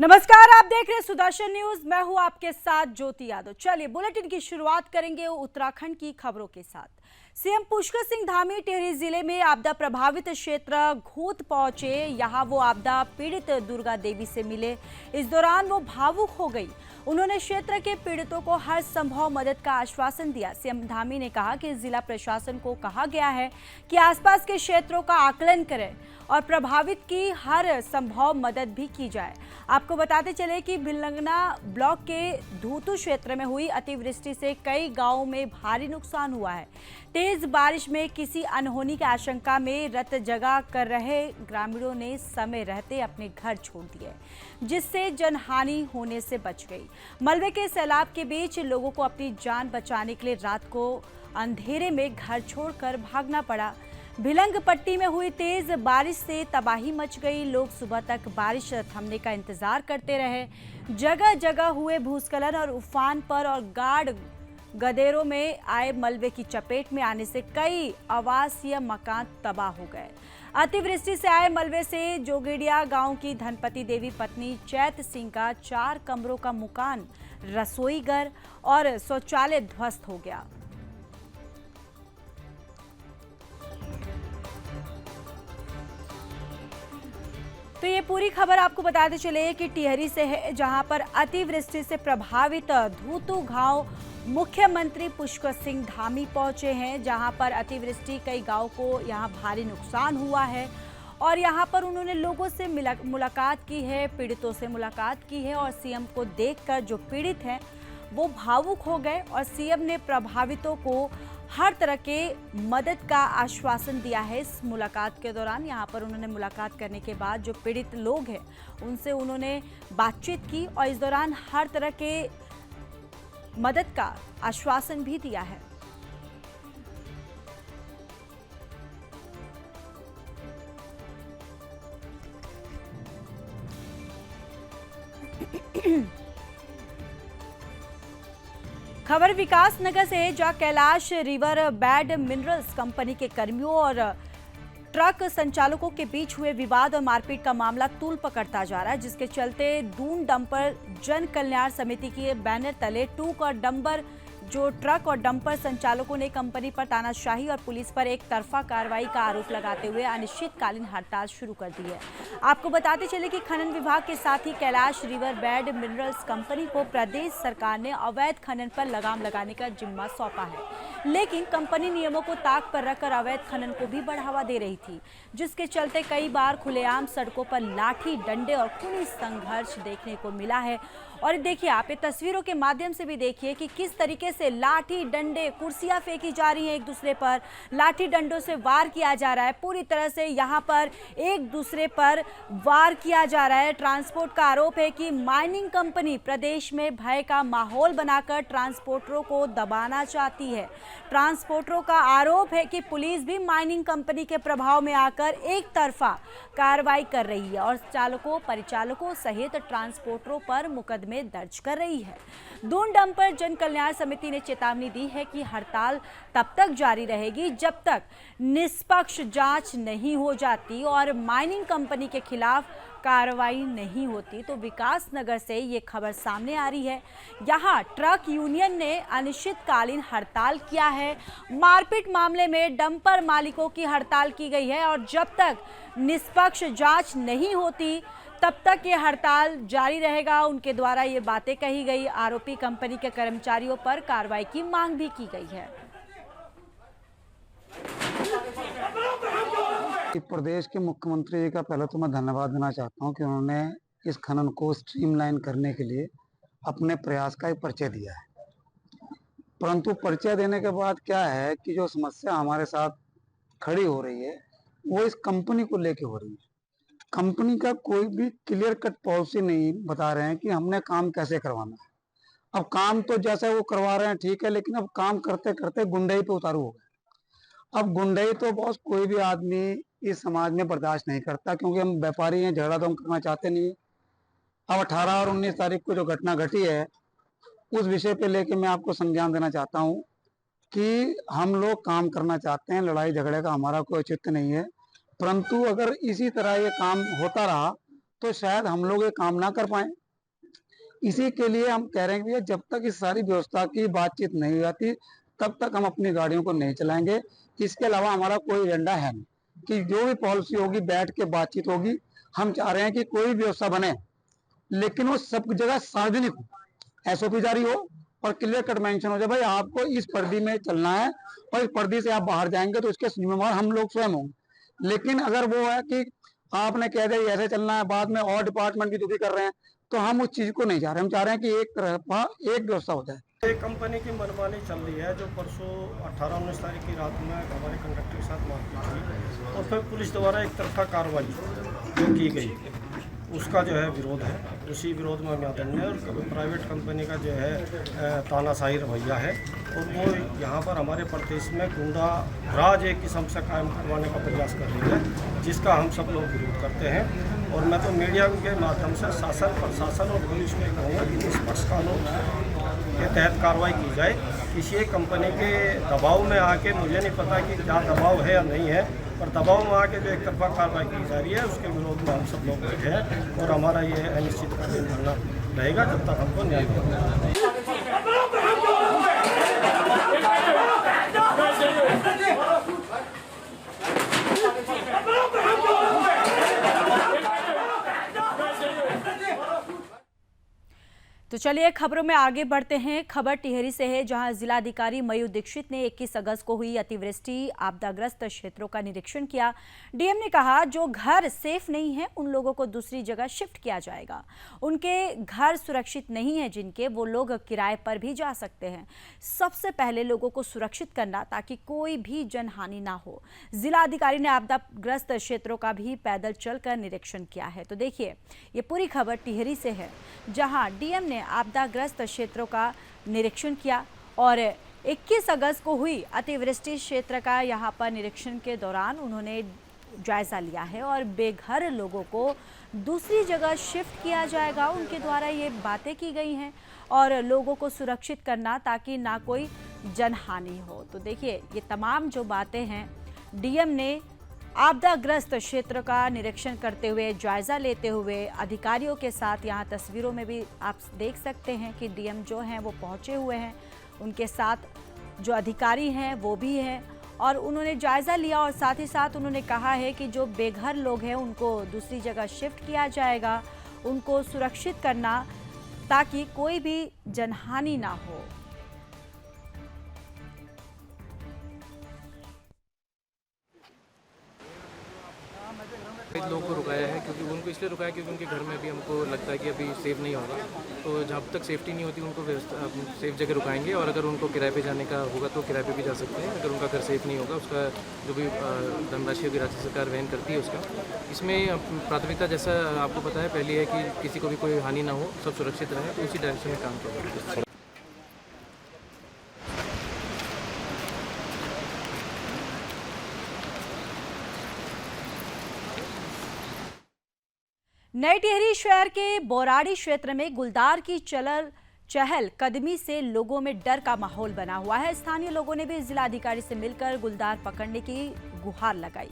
नमस्कार, आप देख रहे हैं सुदर्शन न्यूज। मैं हूं आपके साथ ज्योति यादव। चलिए बुलेटिन की शुरुआत करेंगे उत्तराखंड की खबरों के साथ। सीएम पुष्कर सिंह धामी टिहरी जिले में आपदा प्रभावित क्षेत्र घूत पहुंचे। यहां वो आपदा पीड़ित दुर्गा देवी से मिले। इस दौरान वो भावुक हो गई। उन्होंने क्षेत्र के पीड़ितों को हर संभव मदद का आश्वासन दिया। सीएम धामी ने कहा कि जिला प्रशासन को कहा गया है कि आसपास के क्षेत्रों का आकलन करें और प्रभावित की हर संभव मदद भी की जाए। आपको बताते चले कि भिलंगना ब्लॉक के धूतू क्षेत्र में हुई अतिवृष्टि से कई गांवों में भारी नुकसान हुआ है। तेज बारिश में किसी अनहोनी की आशंका में रत जगह कर रहे ग्रामीणों ने समय रहते अपने घर छोड़ दिए, जिससे जनहानि होने से बच गई। मलबे के सैलाब के बीच लोगों को अपनी जान बचाने के लिए रात को अंधेरे में घर छोड़कर भागना पड़ा। भिलंग पट्टी में हुई तेज बारिश से तबाही मच गई। लोग सुबह तक बारिश थमने का इंतजार करते रहे। जगह जगह हुए भूस्खलन और उफान पर और गाढ़ गदेरों में आए मलबे की चपेट में आने से कई आवासीय मकान तबाह हो गए। अतिवृष्टि से आए मलबे से जोगेड़िया गांव की धनपति देवी पत्नी चैत सिंह का 4 कमरों का मकान, रसोई घर और शौचालय ध्वस्त हो गया। तो ये पूरी खबर आपको बताते चले कि टिहरी से है, जहां पर अतिवृष्टि से प्रभावित धूतू गांव मुख्यमंत्री पुष्कर सिंह धामी पहुंचे हैं, जहां पर अतिवृष्टि कई गांव को यहां भारी नुकसान हुआ है और यहां पर उन्होंने लोगों से मुलाकात की है, पीड़ितों से मुलाकात की है और सीएम को देखकर जो पीड़ित हैं वो भावुक हो गए और सीएम ने प्रभावितों को हर तरह के मदद का आश्वासन दिया है। इस मुलाकात के दौरान यहाँ पर उन्होंने मुलाकात करने के बाद जो पीड़ित लोग हैं उनसे उन्होंने बातचीत की और इस दौरान हर तरह के मदद का आश्वासन भी दिया है। खबर विकास नगर से, जहां Kailash river bed minerals company के कर्मियों और ट्रक संचालकों के बीच हुए विवाद और मारपीट का मामला तूल पकड़ता जा रहा है, जिसके चलते दून डंपर जन कल्याण समिति के बैनर तले टूक और डंपर जो ट्रक और डंपर संचालकों ने कंपनी पर तानाशाही और पुलिस पर एक तरफा कार्रवाई का आरोप लगाते हुए अनिश्चितकालीन हड़ताल शुरू कर दी है। आपको बताते चले कि खनन विभाग के साथ ही Kailash river bed minerals company को प्रदेश सरकार ने अवैध खनन पर लगाम लगाने का जिम्मा सौंपा है, लेकिन कंपनी नियमों को ताक पर रखकर अवैध खनन को भी बढ़ावा दे रही थी, जिसके चलते कई बार खुलेआम सड़कों पर लाठी डंडे और खूनी संघर्ष देखने को मिला है। और देखिए, आप ये तस्वीरों के माध्यम से भी देखिए कि किस तरीके से लाठी डंडे कुर्सियां फेंकी जा रही हैं, एक दूसरे पर लाठी डंडों से वार किया जा रहा है। पूरी तरह से यहां पर एक दूसरे पर वार किया जा रहा है। ट्रांसपोर्ट का आरोप है कि माइनिंग कंपनी प्रदेश में भय का माहौल बनाकर ट्रांसपोर्टरों को दबाना चाहती है। ट्रांसपोर्टरों का आरोप है कि पुलिस भी माइनिंग कंपनी के प्रभाव में आकर एक तरफा कार्रवाई कर रही है और चालकों परिचालकों सहित ट्रांसपोर्टरों पर मुकदमे दर्ज कर रही है। दून डंपर जन कल्याण समिति ने चेतावनी दी है कि हड़ताल तब तक जारी रहेगी जब तक निष्पक्ष जांच नहीं हो जाती और माइनिंग कंपनी के खिलाफ कार्रवाई नहीं होती। तो विकास नगर से ये खबर सामने आ रही है। यहाँ ट्रक यूनियन ने अनिश्चितकालीन हड़ताल किया है। मारपीट मामले में डंपर मालिकों की हड़ताल की गई है और जब तक निष्पक्ष जांच नहीं होती तब तक ये हड़ताल जारी रहेगा। उनके द्वारा ये बातें कही गई। आरोपी कंपनी के कर्मचारियों पर कार्रवाई की मांग भी की गई है। प्रदेश के मुख्यमंत्री जी का पहले तो मैं धन्यवाद देना चाहता हूं कि उन्होंने इस खनन को स्ट्रीमलाइन करने के लिए अपने प्रयास का एक परिचय दिया है। परंतु परिचय देने के बाद क्या है कि जो समस्या हमारे साथ खड़ी हो रही है वो इस कंपनी को लेके हो रही है। कंपनी का कोई भी क्लियर कट पॉलिसी नहीं बता रहे हैं कि हमने काम कैसे करवाना है। अब काम तो जैसे वो करवा रहे हैं ठीक है, लेकिन अब काम करते करते गुंडई पे उतारू हो गए। अब गुंडई तो बॉस कोई भी आदमी इस समाज में बर्दाश्त नहीं करता, क्योंकि हम व्यापारी हैं, झगड़ा तो हम करना चाहते नहीं। अब 18 और 19 तारीख को जो घटना घटी है उस विषय पे लेके मैं आपको संज्ञान देना चाहता हूँ कि हम लोग काम करना चाहते हैं, लड़ाई झगड़े का हमारा कोई औचित्य नहीं है। परंतु अगर इसी तरह ये काम होता रहा तो शायद हम लोग ये काम ना कर पाए। इसी के लिए हम कह रहे हैं कि भैया जब तक इस सारी व्यवस्था की बातचीत नहीं हो जाती तब तक हम अपनी गाड़ियों को नहीं चलाएंगे। इसके अलावा हमारा कोई एजेंडा है नहीं कि जो भी पॉलिसी होगी बैठ के बातचीत होगी। हम चाह रहे हैं कि कोई व्यवस्था बने लेकिन वो सब जगह सार्वजनिक हो, एसओपी जारी हो और क्लियर कट मेंशन हो जाए भाई आपको इस पर्दी में चलना है और इस पर्दी से आप बाहर जाएंगे तो इसके जिम्मेवार हम लोग स्वयं होंगे। लेकिन अगर वो है कि आपने कह दिया ऐसे चलना है, बाद में और डिपार्टमेंट भी दुखी कर रहे हैं, तो हम उस चीज को नहीं चाह रहे। हम चाह रहे हैं कि एक तरफा एक व्यवस्था हो जाए। एक कंपनी की मनमानी चल रही है जो परसों 18-19 तारीख की रात में हमारे कंडक्टर के साथ मारपीट हुई और फिर पुलिस द्वारा एक तरफा कार्रवाई जो की गई उसका जो है विरोध है। उसी विरोध में हम आते हैं और प्राइवेट कंपनी का जो है तानाशाही रवैया है और वो यहाँ पर हमारे प्रदेश में गुंडा राज एक किस्म से कायम करवाने का प्रयास कर रही है जिसका हम सब लोग विरोध करते हैं। और मैं तो मीडिया के माध्यम से शासन प्रशासन और पुलिस को कहूँगा कि निष्पक्ष कानून के तहत कार्रवाई की जाए। किसी एक कंपनी के दबाव में आके मुझे नहीं पता कि क्या दबाव है या नहीं है, पर दबाव में आके जो एक तरफा कार्रवाई की जा रही है उसके विरोध में हम सब लोग बैठे हैं और हमारा ये अनिश्चितकालीन धरना रहेगा जब तक हमको न्याय नहीं मिलेगा। तो चलिए खबरों में आगे बढ़ते हैं। खबर टिहरी से है जहां जिलाधिकारी मयूर दीक्षित ने 21 अगस्त को हुई अतिवृष्टि आपदाग्रस्त क्षेत्रों का निरीक्षण किया। डीएम ने कहा जो घर सेफ नहीं है उन लोगों को दूसरी जगह शिफ्ट किया जाएगा। उनके घर सुरक्षित नहीं है जिनके, वो लोग किराए पर भी जा सकते हैं। सबसे पहले लोगों को सुरक्षित करना ताकि कोई भी जनहानि ना हो। जिलाधिकारी ने आपदाग्रस्त क्षेत्रों का भी पैदल चलकर निरीक्षण किया है। तो देखिए ये पूरी खबर टिहरी से है जहां डीएम ने आपदाग्रस्त क्षेत्रों का निरीक्षण किया और 21 अगस्त को हुई अतिवृष्टि क्षेत्र का यहां पर निरीक्षण के दौरान उन्होंने जायजा लिया है और बेघर लोगों को दूसरी जगह शिफ्ट किया जाएगा। उनके द्वारा ये बातें की गई हैं और लोगों को सुरक्षित करना ताकि ना कोई जनहानि हो। तो देखिए ये तमाम जो बातें हैं डीएम ने आपदाग्रस्त क्षेत्र का निरीक्षण करते हुए, जायजा लेते हुए अधिकारियों के साथ, यहाँ तस्वीरों में भी आप देख सकते हैं कि डीएम जो हैं वो पहुँचे हुए हैं, उनके साथ जो अधिकारी हैं वो भी हैं और उन्होंने जायजा लिया और साथ ही साथ उन्होंने कहा है कि जो बेघर लोग हैं उनको दूसरी जगह शिफ्ट किया जाएगा, उनको सुरक्षित करना ताकि कोई भी जनहानि ना हो। लोगों को रुकाया है क्योंकि उनको इसलिए रुकाया क्योंकि उनके घर में भी हमको लगता है कि अभी सेफ नहीं होगा, तो जब तक सेफ्टी नहीं होती उनको सेफ जगह रुकाएंगे और अगर उनको किराए पे जाने का होगा तो किराए पे भी जा सकते हैं। अगर उनका घर सेफ नहीं होगा उसका जो भी धनराशि होगी राज्य सरकार वहन करती है उसका। इसमें प्राथमिकता जैसा आपको पता है पहली है कि किसी को भी कोई हानि ना हो, सब सुरक्षित रहें, तो उसी डायरेक्शन में काम किया जाता है। नई टिहरी शहर के बोराड़ी क्षेत्र में गुलदार की चहल कदमी से लोगों में डर का माहौल बना हुआ है। स्थानीय लोगों ने भी जिलाधिकारी से मिलकर गुलदार पकड़ने की गुहार लगाई।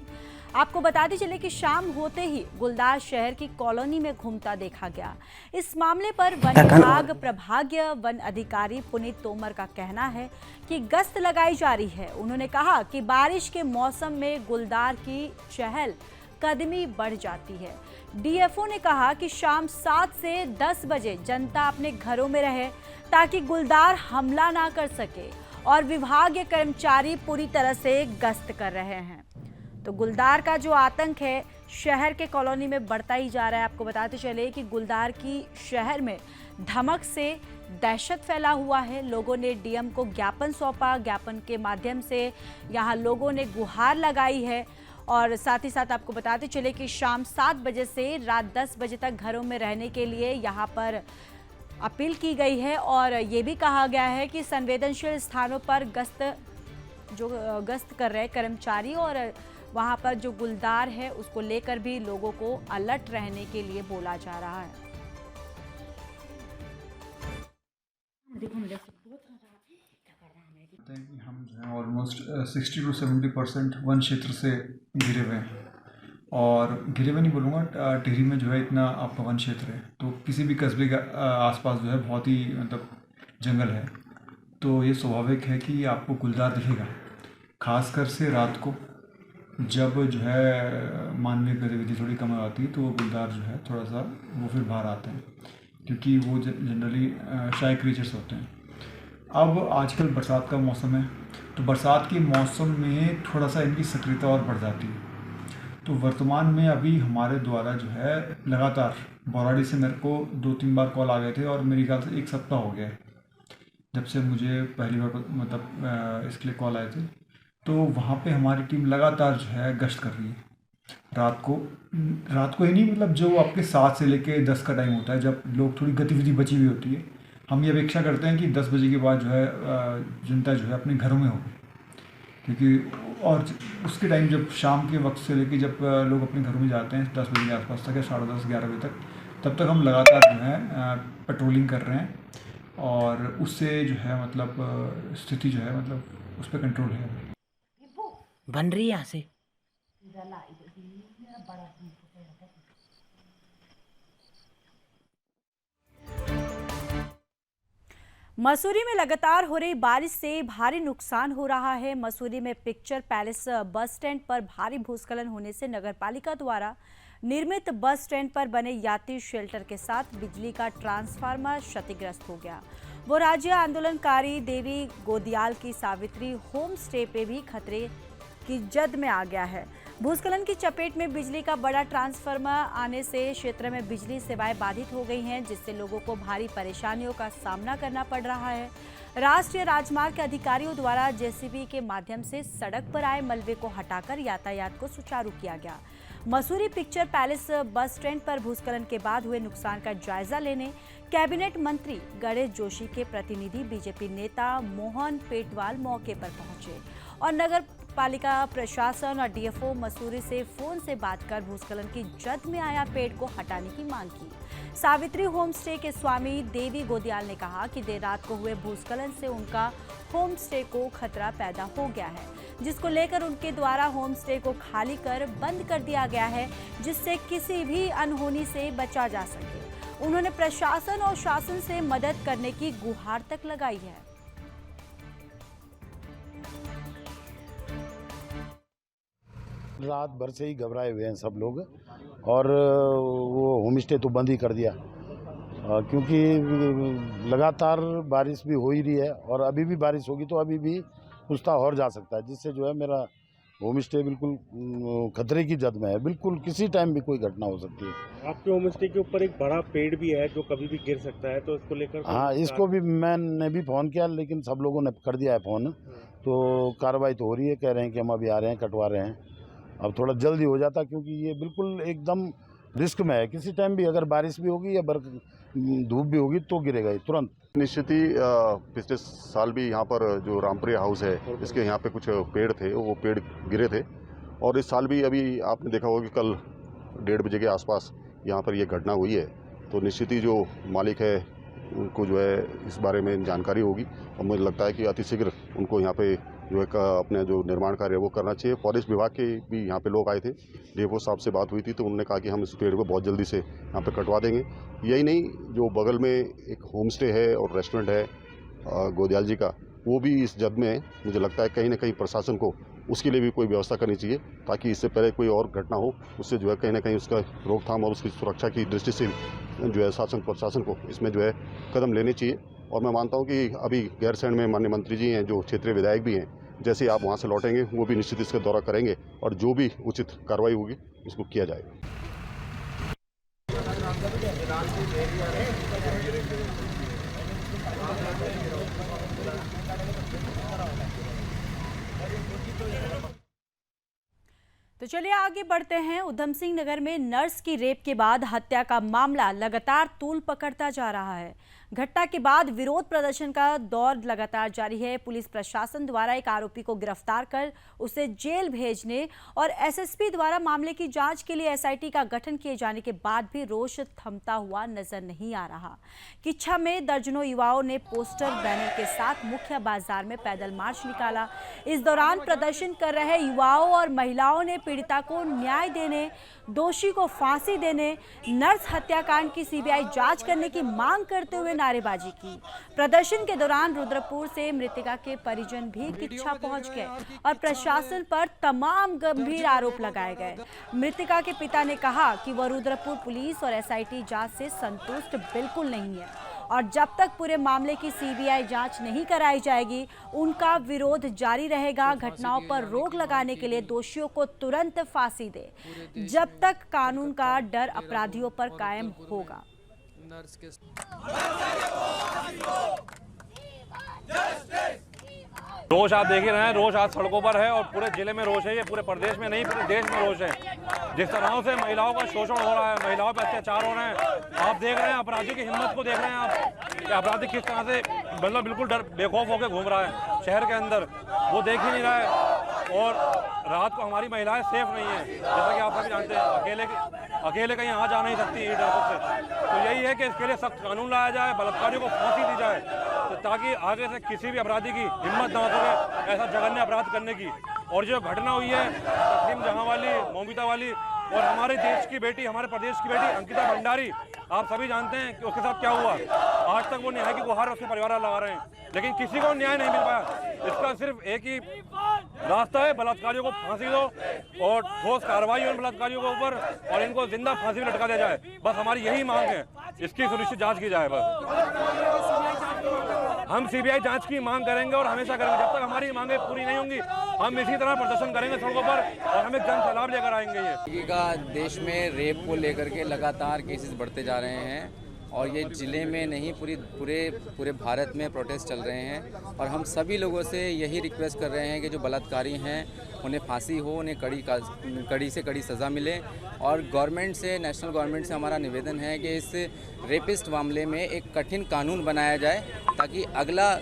आपको बताते चले कि शाम होते ही गुलदार शहर की कॉलोनी में घूमता देखा गया। इस मामले पर वन विभाग प्रभागीय वन अधिकारी पुनीत तोमर का कहना है कि गश्त लगाई जा रही है। उन्होंने कहा कि बारिश के मौसम में गुलदार की चहल कदमी बढ़ जाती है। डीएफओ ने कहा कि शाम 7 से 10 बजे जनता अपने घरों में रहे ताकि गुलदार हमला ना कर सके और विभागीय कर्मचारी पूरी तरह से गश्त कर रहे हैं। तो गुलदार का जो आतंक है शहर के कॉलोनी में बढ़ता ही जा रहा है। आपको बताते चले कि गुलदार की शहर में धमक से दहशत फैला हुआ है। लोगों ने डीएम को ज्ञापन सौंपा, ज्ञापन के माध्यम से यहाँ लोगों ने गुहार लगाई है और साथ ही साथ आपको बताते चले कि शाम 7 बजे से रात 10 बजे तक घरों में रहने के लिए यहाँ पर अपील की गई है और ये भी कहा गया है कि संवेदनशील स्थानों पर गश्त कर रहे कर्मचारी और वहाँ पर जो गुलदार है उसको लेकर भी लोगों को अलर्ट रहने के लिए बोला जा रहा है। हम जो है ऑलमोस्ट 60 to 70% वन क्षेत्र से घिरे हुए हैं। और घिरे हुए नहीं बोलूँगा, टिहरी में जो है इतना आपका वन क्षेत्र है, तो किसी भी कस्बे के आसपास जो है बहुत ही मतलब जंगल है, तो ये स्वाभाविक है कि आपको गुलदार दिखेगा, खासकर से रात को जब जो है मानवीय गतिविधि थोड़ी कम हो जाती है, तो वो गुलदार जो है थोड़ा सा वो फिर बाहर आते हैं, क्योंकि वो जनरली शाय क्रीचर्स होते हैं। अब आजकल बरसात का मौसम है, तो बरसात के मौसम में थोड़ा सा इनकी सक्रियता और बढ़ जाती है। तो वर्तमान में अभी हमारे द्वारा जो है लगातार बौराड़ी से मेरे को 2-3 बार कॉल आ गए थे, और मेरे ख्याल से 1 सप्ताह हो गया है जब से मुझे पहली बार मतलब इसके लिए कॉल आए थे। तो वहाँ पे हमारी टीम लगातार जो है गश्त कर रही है रात को ही नहीं, मतलब जो आपके 7 से लेके 10 का टाइम होता है, जब लोग थोड़ी गतिविधि बची हुई होती है, हम ये अपेक्षा करते हैं कि 10 बजे के बाद जो है जनता जो है अपने घरों में होगी, क्योंकि और उसके टाइम जब शाम के वक्त से लेके जब लोग अपने घरों में जाते हैं 10 बजे के आसपास तक या 10:30-11 बजे तक, तब तक हम लगातार जो है पेट्रोलिंग कर रहे हैं, और उससे जो है मतलब स्थिति जो है मतलब उस पर कंट्रोल है। बन रही है यहाँ से। मसूरी में लगातार हो रही बारिश से भारी नुकसान हो रहा है। मसूरी में पिक्चर पैलेस बस स्टैंड पर भारी भूस्खलन होने से नगरपालिका द्वारा निर्मित बस स्टैंड पर बने यात्री शेल्टर के साथ बिजली का ट्रांसफार्मर क्षतिग्रस्त हो गया। वो राज्य आंदोलनकारी देवी गोदियाल की सावित्री होम स्टे पे भी खतरे की जद में आ गया है। भूस्खलन की चपेट में बिजली का बड़ा ट्रांसफार्मर आने से क्षेत्र में बिजली सेवाएं बाधित हो गई हैं, जिससे लोगों को भारी परेशानियों का सामना करना पड़ रहा है। राष्ट्रीय राजमार्ग के अधिकारियों द्वारा जेसीबी के माध्यम से सड़क पर आए मलबे को हटाकर यातायात को सुचारू किया गया। Mussoorie picture palace bus stand पर भूस्खलन के बाद हुए नुकसान का जायजा लेने कैबिनेट मंत्री गणेश जोशी के प्रतिनिधि बीजेपी नेता मोहन पेटवाल मौके पर पहुंचे और नगर पालिका प्रशासन और डीएफओ मसूरी से फोन से बात कर भूस्खलन की जद में आया पेड़ को हटाने की मांग की। सावित्री होम स्टे के स्वामी देवी गोदियाल ने कहा कि देर रात को हुए भूस्खलन से उनका होम स्टे को खतरा पैदा हो गया है, जिसको लेकर उनके द्वारा होम स्टे को खाली कर बंद कर दिया गया है, जिससे किसी भी अनहोनी से बचा जा सके। उन्होंने प्रशासन और शासन से मदद करने की गुहार तक लगाई है। रात भर से ही घबराए हुए हैं सब लोग, और वो होम स्टे तो बंद ही कर दिया, क्योंकि लगातार बारिश भी हो ही रही है, और अभी भी बारिश होगी तो अभी भी कुछता और जा सकता है, जिससे जो है मेरा होम स्टे बिल्कुल खतरे की जद में है। बिल्कुल किसी टाइम भी कोई घटना हो सकती है। आपके होम स्टे के ऊपर एक बड़ा पेड़ भी है जो कभी भी गिर सकता है, तो इसको लेकर हाँ, इसको भी मैंने भी फ़ोन किया, लेकिन सब लोगों ने कर दिया है फ़ोन, तो कार्रवाई तो हो रही है। कह रहे हैं कि हम अभी आ रहे हैं, कटवा रहे हैं। अब थोड़ा जल्दी हो जाता, क्योंकि ये बिल्कुल एकदम रिस्क में है। किसी टाइम भी अगर बारिश भी होगी या धूप भी होगी तो गिरेगा ये तुरंत। निश्चित ही पिछले साल भी यहाँ पर जो रामप्रिया हाउस है, इसके यहाँ पे कुछ पेड़ थे, वो पेड़ गिरे थे, और इस साल भी अभी आपने देखा होगा कि कल 1:30 बजे के आसपास यहाँ पर ये घटना हुई है। तो निश्चित ही जो मालिक है उनको जो है इस बारे में जानकारी होगी, और मुझे लगता है कि अतिशीघ्र उनको यहाँ पे जो है अपने जो निर्माण कार्य है वो करना चाहिए। फॉरेस्ट विभाग के भी यहाँ पे लोग आए थे, डीएफओ साहब से बात हुई थी, तो उन्होंने कहा कि हम इस पेड़ को बहुत जल्दी से यहाँ पे कटवा देंगे। यही नहीं, जो बगल में एक होम स्टे है और रेस्टोरेंट है गोदियाल जी का, वो भी इस जद में है। मुझे लगता है कहीं ना कहीं प्रशासन को उसके लिए भी कोई व्यवस्था करनी चाहिए, ताकि इससे पहले कोई और घटना हो, उससे जो है कहीं ना कहीं उसका रोकथाम और उसकी सुरक्षा की दृष्टि से जो है शासन प्रशासन को इसमें जो है कदम लेने चाहिए। और मैं मानता हूँ कि अभी गैरसैंण में माननीय मंत्री जी हैं, जो क्षेत्रीय विधायक भी हैं, जैसे आप वहाँ से लौटेंगे वो भी निश्चित इसका दौरा करेंगे, और जो भी उचित कार्रवाई होगी उसको किया जाएगा। तो चलिए आगे बढ़ते हैं। उधम सिंह नगर में नर्स की रेप के बाद हत्या का मामला लगातार तूल पकड़ता जा रहा है। घटना के बाद विरोध प्रदर्शन का दौर लगातार जारी है। पुलिस प्रशासन द्वारा एक आरोपी को गिरफ्तार कर उसे जेल भेजने और एसएसपी द्वारा मामले की जांच के लिए एसआईटी का गठन किए जाने के बाद भी रोष थमता हुआ नजर नहीं आ रहा। किच्छा में दर्जनों युवाओं ने पोस्टर बैनर के साथ मुख्य बाजार में पैदल मार्च निकाला। इस दौरान प्रदर्शन कर रहे युवाओं और महिलाओं ने पीड़िता को न्याय देने, दोषी को फांसी देने, नर्स हत्याकांड की सीबीआई जांच करने की मांग करते हुए नारेबाजी की। प्रदर्शन के दौरान रुद्रपुर से मृतका के परिजन भी किच्छा पहुंच गए और प्रशासन पर तमाम गंभीर आरोप लगाए गए। मृतका के पिता ने कहा कि वह रुद्रपुर पुलिस और एसआईटी जांच से संतुष्ट बिल्कुल नहीं है और जब तक पूरे मामले की सीबीआई जांच नहीं कराई जाएगी उनका विरोध जारी रहेगा। घटनाओं पर रोक लगाने के लिए दोषियों को तुरंत फांसी दे, जब तक कानून का डर अपराधियों पर कायम होगा। रोष आप देख ही रहे हैं, रोष आज सड़कों पर है और पूरे जिले में रोष है। ये पूरे प्रदेश में नहीं, पूरे देश में रोष है। जिस तरह से महिलाओं का शोषण हो रहा है, महिलाओं पर अत्याचार हो रहे हैं, आप देख रहे हैं अपराधी की हिम्मत को देख रहे हैं आप कि अपराधी किस तरह से मतलब बिल्कुल डर बेखौफ होकर घूम रहा है शहर के अंदर, वो देख ही नहीं रहा है। और रात को हमारी महिलाएं सेफ नहीं है, जैसा कि आप सभी जानते हैं, अकेले कहीं आ जा नहीं सकती डर से। तो यही है कि इसके लिए सख्त कानून लाया जाए, बलात्कारियों को फांसी दी जाए, तो ताकि आगे से किसी भी अपराधी की हिम्मत ना हो सके ऐसा जघन्य अपराध करने की। और जो घटना हुई है तस्लीम जहां वाली, मोमिता वाली और हमारे देश की बेटी, हमारे प्रदेश की बेटी अंकिता भंडारी, आप सभी जानते हैं कि उसके साथ क्या हुआ। आज तक वो न्याय की गुहार उसके परिवार लगा रहे हैं, लेकिन किसी को न्याय नहीं मिल पाया। इसका सिर्फ एक ही रास्ता है, बलात्कारियों को फांसी दो और ठोस कार्रवाई हो बलात्कारियों के ऊपर और इनको जिंदा फांसी में लटका दिया जाए। बस हमारी यही मांग है, इसकी सुनिश्चित जांच की जाए। बस हम सीबीआई जांच की मांग करेंगे और हमेशा करेंगे जब तक हमारी मांगें पूरी नहीं होंगी। हम इसी तरह प्रदर्शन करेंगे सड़कों पर और हमें जन सैलाब लेकर आएंगे। ये देश में रेप को लेकर के लगातार केसेस बढ़ते जा रहे हैं और ये जिले में नहीं पूरे भारत में प्रोटेस्ट चल रहे हैं। और हम सभी लोगों से यही रिक्वेस्ट कर रहे हैं कि जो बलात्कारी हैं उन्हें फांसी हो, उन्हें कड़ी से कड़ी सज़ा मिले। और गवर्नमेंट से, नेशनल गवर्नमेंट से हमारा निवेदन है कि इस रेपिस्ट मामले में एक कठिन कानून बनाया जाए ताकि अगला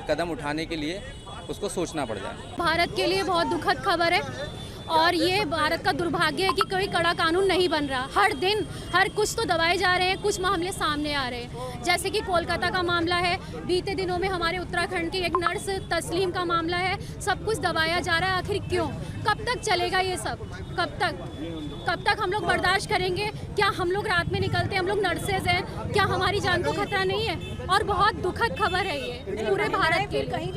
कदम उठाने के लिए उसको सोचना पड़ जाए। भारत के लिए बहुत दुखद खबर है और ये भारत का दुर्भाग्य है कि कोई कड़ा कानून नहीं बन रहा। हर दिन हर कुछ तो दबाए जा रहे हैं, कुछ मामले सामने आ रहे हैं, जैसे कि कोलकाता का मामला है, बीते दिनों में हमारे उत्तराखंड की एक नर्स तस्लीम का मामला है। सब कुछ दबाया जा रहा है। आखिर क्यों? कब तक चलेगा ये सब? कब तक हम लोग बर्दाश्त करेंगे? क्या हम लोग रात में निकलते हैं, हम लोग नर्सेज हैं, क्या हमारी जान को खतरा नहीं है? और बहुत दुखद खबर है ये पूरे भारत के, कहीं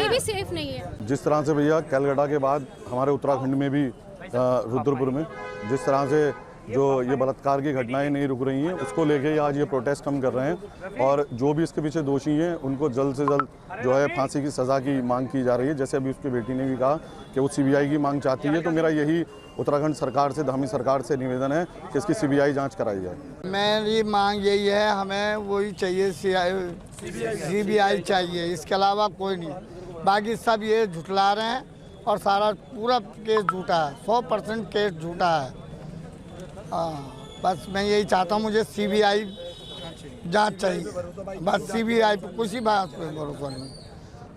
भी सेफ नहीं है। जिस तरह से भैया कैलकाटा के बाद हमारे उत्तराखंड में भी रुद्रपुर में जिस तरह से जो ये बलात्कार की घटनाएं नहीं रुक रही हैं, उसको लेके आज ये प्रोटेस्ट हम कर रहे हैं। और जो भी इसके पीछे दोषी हैं उनको जल्द से जल्द जो है फांसी की सज़ा की मांग की जा रही है। जैसे अभी उसकी बेटी ने भी कहा कि वो सीबीआई की मांग चाहती है, तो मेरा यही उत्तराखंड सरकार से, धामी सरकार से निवेदन है कि इसकी सीबीआई जांच कराई जाए। मेरी मांग यही है, हमें वही चाहिए, सीबीआई चाहिए, इसके अलावा कोई नहीं। बाकी सब ये झुठला रहे हैं और सारा पूरा केस झूठा है, 100% केस झूठा है। बस मैं यही चाहता हूँ, मुझे सीबीआई जांच चाहिए, बस सीबीआई पे कुछ ही बात पे भरोसा नहीं।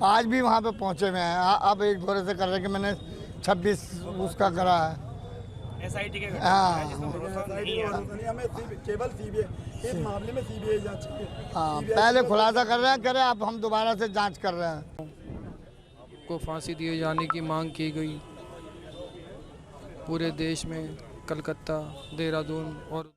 आज भी वहाँ पे पहुँचे हुए हैं, अब एक दौरे से कर रहे हैं कि मैंने 26 उसका करा है। एसआईटी के हाँ, केवल सीबीआई इस मामले में सीबीआई जांच हाँ, पहले खुलासा कर रहे हैं, करे अब हम दोबारा से जांच कर रहे हैं। को फांसी दिए जाने की मांग की गई पूरे देश में, कलकत्ता, देहरादून और।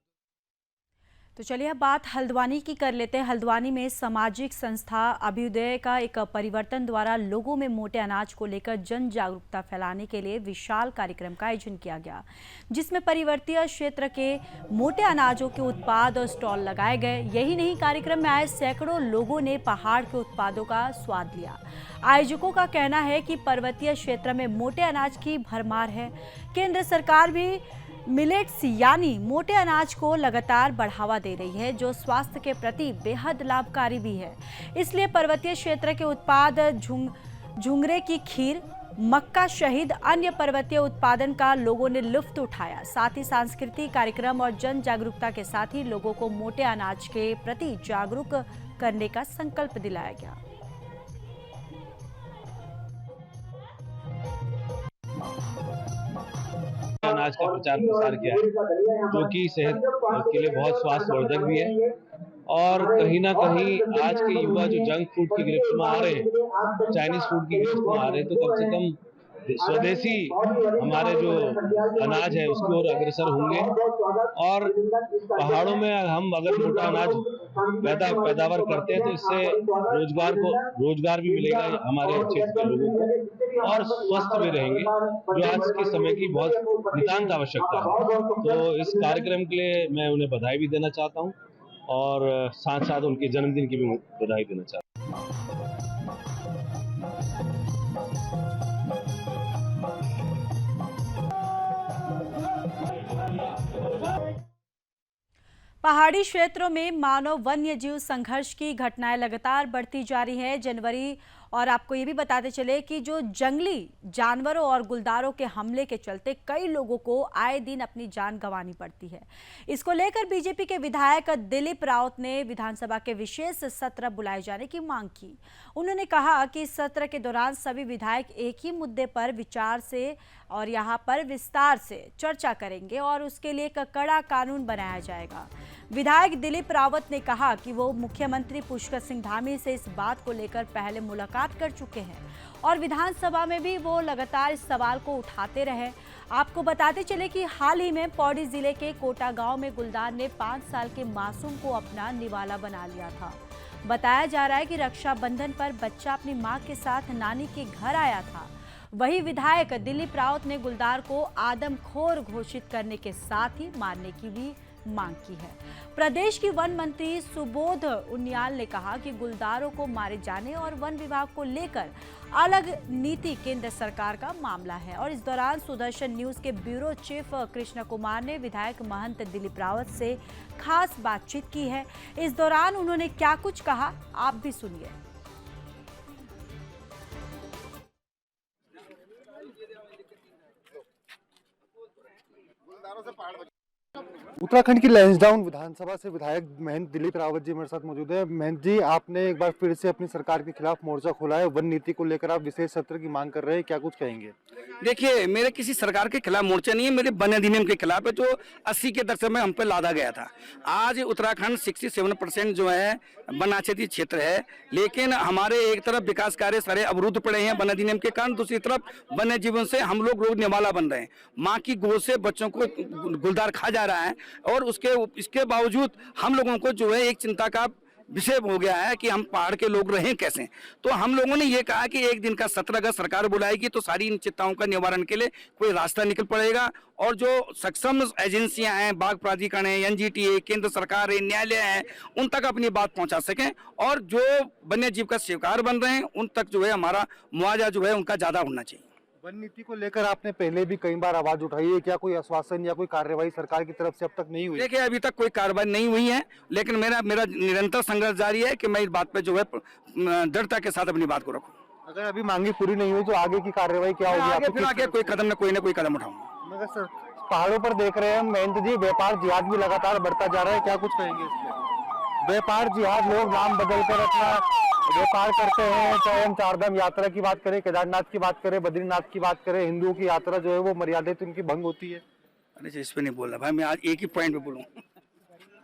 तो चलिए अब बात हल्द्वानी की कर लेते हैं। हल्द्वानी में सामाजिक संस्था अभ्युदय का एक परिवर्तन द्वारा लोगों में मोटे अनाज को लेकर जन जागरूकता फैलाने के लिए विशाल कार्यक्रम का आयोजन किया गया, जिसमें परिवर्तीय क्षेत्र के मोटे अनाजों के उत्पाद और स्टॉल लगाए गए। यही नहीं, कार्यक्रम में आए सैकड़ों लोगों ने पहाड़ के उत्पादों का स्वाद लिया। आयोजकों का कहना है कि पर्वतीय क्षेत्र में मोटे अनाज की भरमार है। केंद्र सरकार भी मिलेट्स यानी मोटे अनाज को लगातार बढ़ावा दे रही है, जो स्वास्थ्य के प्रति बेहद लाभकारी भी है। इसलिए पर्वतीय क्षेत्र के उत्पाद झुंगरे की खीर, मक्का शहीद अन्य पर्वतीय उत्पादन का लोगों ने लुत्फ उठाया। साथ ही सांस्कृतिक कार्यक्रम और जन जागरूकता के साथ ही लोगों को मोटे अनाज के प्रति जागरूक करने का संकल्प दिलाया गया। अनाज का प्रचार प्रसार किया है जो कि सेहत के लिए बहुत स्वास्थ्यवर्धक भी है। और कहीं ना कहीं आज के युवा जो जंक फूड की गिरफ्त में आ रहे हैं, चाइनीज फूड की गिरफ्त में आ रहे हैं, तो कम से कम स्वदेशी हमारे जो अनाज है उसकी ओर अग्रसर होंगे। और पहाड़ों में हम अगर मोटा अनाज पैदावार करते हैं तो इससे रोजगार भी मिलेगा हमारे क्षेत्र के लोगों को, और स्वस्थ भी रहेंगे जो आज के समय की बहुत नितांत आवश्यकता है। तो इस कार्यक्रम के लिए मैं उन्हें बधाई भी देना चाहता हूँ और साथ साथ उनके जन्मदिन की भी बधाई देना चाहता हूँ। पहाड़ी क्षेत्रों में मानव वन्य जीव संघर्ष की घटनाएं लगातार बढ़ती जा रही है। जनवरी और आपको ये भी बताते चले कि जो जंगली जानवरों और गुलदारों के हमले के चलते कई लोगों को आए दिन अपनी जान गंवानी पड़ती है। इसको लेकर बीजेपी के विधायक दिलीप रावत ने विधानसभा के विशेष सत्र बुलाए जाने की मांग की। उन्होंने कहा कि इस सत्र के दौरान सभी विधायक एक ही मुद्दे पर विचार से और यहाँ पर विस्तार से चर्चा करेंगे और उसके लिए एक कड़ा कानून बनाया जाएगा। विधायक दिलीप रावत ने कहा कि वो मुख्यमंत्री पुष्कर सिंह धामी से इस बात को लेकर पहले मुलाकात कर चुके हैं और विधानसभा में भी वो लगातार इस सवाल को उठाते रहे। आपको बताते चले कि हाल ही में पौड़ी जिले के कोटा गांव में गुलदार ने 5 साल के मासूम को अपना निवाला बना लिया था। बताया जा रहा है कि रक्षाबंधन पर बच्चा अपनी मां के साथ नानी के घर आया था। वही विधायक दिलीप रावत ने गुलदार को आदमखोर घोषित करने के साथ ही मारने की भी मांग की है। प्रदेश की वन मंत्री सुबोध उनियाल ने कहा कि गुलदारों को मारे जाने और वन विभाग को लेकर अलग नीति केंद्र सरकार का मामला है। और इस दौरान सुदर्शन न्यूज के ब्यूरो चीफ कृष्ण कुमार ने विधायक महंत दिलीप रावत से खास बातचीत की है। इस दौरान उन्होंने क्या कुछ कहा, आप भी सुनिए। उत्तराखंड की लैंसडाउन विधानसभा से विधायक महंत दिलीप रावत जी मेरे साथ मौजूद है। महंत जी, आपने एक बार फिर से अपनी सरकार के खिलाफ मोर्चा खोला है। वन नीति को लेकर आप विशेष सत्र की मांग कर रहे हैं, क्या कुछ कहेंगे? देखिए, मेरे किसी सरकार के खिलाफ मोर्चा नहीं है, मेरे वन अधिनियम के खिलाफ है जो 80 के दशक में हम पे लादा गया था। आज उत्तराखंड 67% जो है वनाच्छादित क्षेत्र है, लेकिन हमारे एक तरफ विकास कार्य सारे अवरुद्ध पड़े हैं वन अधिनियम के कारण, दूसरी तरफ वन्य जीवन से हम लोग रोज निवाला बन रहे हैं। माँ की गोद से बच्चों को गुलदार खा जा रहा है और इसके बावजूद हम लोगों को जो है एक चिंता का विषय हो गया है कि हम पहाड़ के लोग रहें कैसे। तो हम लोगों ने ये कहा कि एक दिन का सत्र अगर सरकार बुलाएगी तो सारी इन चिंताओं का निवारण के लिए कोई रास्ता निकल पड़ेगा और जो सक्षम एजेंसियां हैं, बाघ प्राधिकरण है, एनजीटी, केंद्र सरकार है, न्यायालय है, उन तक अपनी बात पहुंचा सकें और जो वन्य जीव का शिकार बन रहे हैं उन तक जो है हमारा मुआवजा जो है उनका ज्यादा होना चाहिए। वन नीति को लेकर आपने पहले भी कई बार आवाज उठाई है, क्या कोई आश्वासन या कोई कार्रवाई सरकार की तरफ से अब तक नहीं हुई? देखिए, अभी तक कोई कार्रवाई नहीं हुई है, लेकिन मेरा निरंतर संघर्ष जारी है कि मैं इस बात पे जो है दृढ़ता के साथ अपनी बात को रखूं। अगर अभी मांगी पूरी नहीं हुई तो आगे की कार्रवाई क्या होगी? फिर आगे कोई कदम उठाऊंगा। मगर सर, पहाड़ों पर देख रहे हैं हम महंत जी, व्यापार जिहाद भी लगातार बढ़ता जा रहा है, क्या कुछ कहेंगे इस पे? व्यापार जिहाद, लोग नाम बदल कर अपना व्यापार करते हैं, चाहे हम चारधाम यात्रा की बात करें, केदारनाथ की बात करें, बद्रीनाथ की बात करें, हिंदुओं की यात्रा जो है वो मर्यादित उनकी भंग होती है। अरे इस पे नहीं बोल रहा भाई, मैं आज एक ही पॉइंट पे बोलूँ।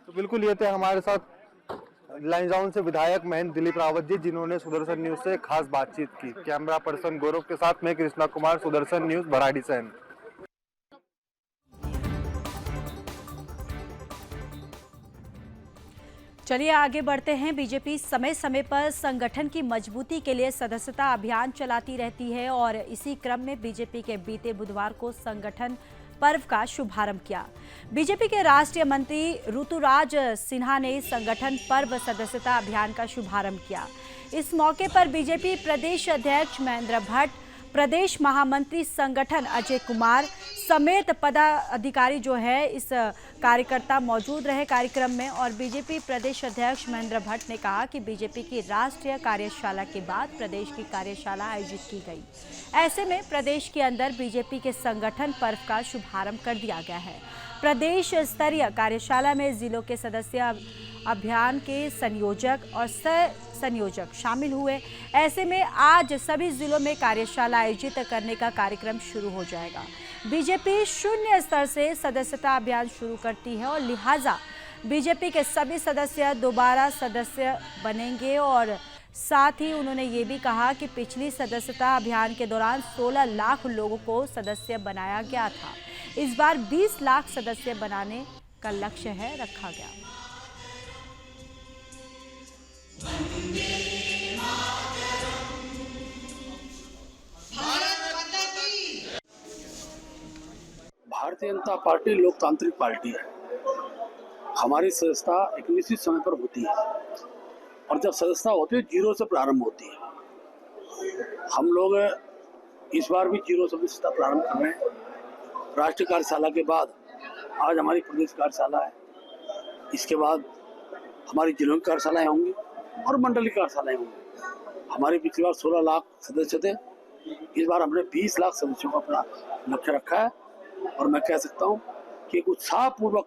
तो बिल्कुल ये थे हमारे साथ लैंसडाउन से विधायक महंत दिलीप रावत जी, जिन्होंने सुदर्शन न्यूज से खास बातचीत की। कैमरा पर्सन गौरव के साथ मैं कृष्णा कुमार, सुदर्शन न्यूज, भराड़ीसैन। चलिए आगे बढ़ते हैं। बीजेपी समय समय पर संगठन की मजबूती के लिए सदस्यता अभियान चलाती रहती है और इसी क्रम में बीजेपी के बीते बुधवार को संगठन पर्व का शुभारंभ किया। बीजेपी के राष्ट्रीय मंत्री ऋतुराज सिन्हा ने संगठन पर्व सदस्यता अभियान का शुभारंभ किया। इस मौके पर बीजेपी प्रदेश अध्यक्ष महेंद्र भट्ट, प्रदेश महामंत्री संगठन अजय कुमार समेत पदाधिकारी जो है इस कार्यकर्ता मौजूद रहे कार्यक्रम में। और बीजेपी प्रदेश अध्यक्ष महेंद्र भट्ट ने कहा कि बीजेपी की राष्ट्रीय कार्यशाला के बाद प्रदेश की कार्यशाला आयोजित की गई। ऐसे में प्रदेश के अंदर बीजेपी के संगठन पर्व का शुभारंभ कर दिया गया है। प्रदेश स्तरीय कार्यशाला में जिलों के सदस्य अभियान के संयोजक और सह संयोजक शामिल हुए। ऐसे में आज सभी जिलों में कार्यशाला आयोजित करने का कार्यक्रम शुरू हो जाएगा। बीजेपी शून्य स्तर से सदस्यता अभियान शुरू करती है और लिहाजा बीजेपी के सभी सदस्य दोबारा सदस्य बनेंगे। और साथ ही उन्होंने ये भी कहा कि पिछली सदस्यता अभियान के दौरान 16 लाख लोगों को सदस्य बनाया गया था। इस बार 20 लाख सदस्य बनाने का लक्ष्य है रखा गया। भारतीय जनता पार्टी लोकतांत्रिक पार्टी है। हमारी सदस्यता एक निश्चित समय पर होती है और जब सदस्यता होती है 0 से प्रारंभ होती है। हम लोग इस बार भी 0 से सदस्यता प्रारंभ कर रहे हैं। राष्ट्रीय कार्यशाला के बाद आज हमारी प्रदेश कार्यशाला है। इसके बाद हमारी जिलों की कार्यशालाएं होंगी और मंडल की कार्यशालाएं होंगी। हमारे पिछली बार 16 लाख सदस्य थे, इस बार हमने 20 लाख सदस्यों का अपना लक्ष्य रखा है। और मैं कह सकता हूँ कि एक उत्साहपूर्वक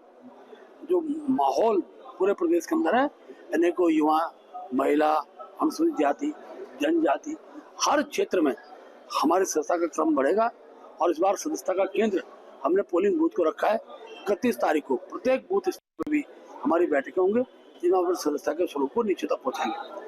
जो माहौल पूरे प्रदेश के अंदर है, अनेकों युवा, महिला, अनुसूचित जाति, जनजाति, हर क्षेत्र में हमारी सदस्यता का क्रम बढ़ेगा। और इस बार सदस्यता का केंद्र हमने पोलिंग बूथ को रखा है। 31 तारीख को प्रत्येक बूथ स्तर पर भी हमारी बैठकें होंगे जिनमें हम सदस्यता के स्वरूप को नीचे तक पहुँचाएंगे।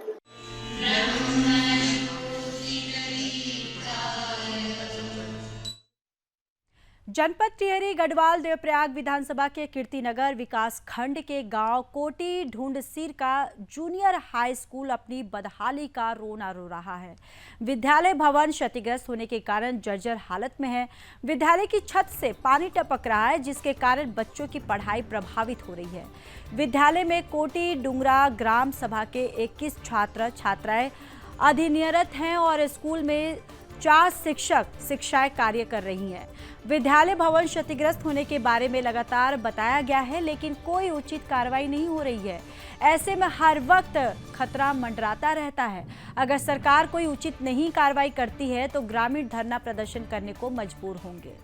जनपद टिहरी गढ़वाल देवप्रयाग विधानसभा के कीर्तिनगर विकास खंड के गांव कोटी ढूंढसीर का जूनियर हाई स्कूल अपनी बदहाली का रोना रो रहा है। विद्यालय भवन क्षतिग्रस्त होने के कारण जर्जर हालत में है। विद्यालय की छत से पानी टपक रहा है, जिसके कारण बच्चों की पढ़ाई प्रभावित हो रही है। विद्यालय में कोटी डुंगरा ग्राम सभा के 21 छात्र छात्राएं अधिनियत हैं और स्कूल में 4 शिक्षाएं कार्य कर रही हैं। विद्यालय भवन क्षतिग्रस्त होने के बारे में लगातार बताया गया है, लेकिन कोई उचित कार्रवाई नहीं हो रही है। ऐसे में हर वक्त खतरा मंडराता रहता है। अगर सरकार कोई उचित नहीं कार्रवाई करती है तो ग्रामीण धरना प्रदर्शन करने को मजबूर होंगे।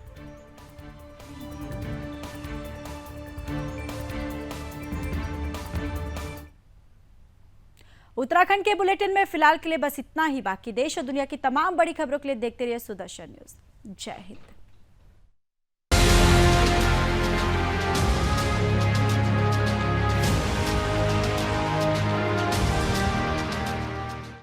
उत्तराखंड के बुलेटिन में फिलहाल के लिए बस इतना ही। बाकी देश और दुनिया की तमाम बड़ी खबरों के लिए देखते रहिए सुदर्शन न्यूज। जय हिंद।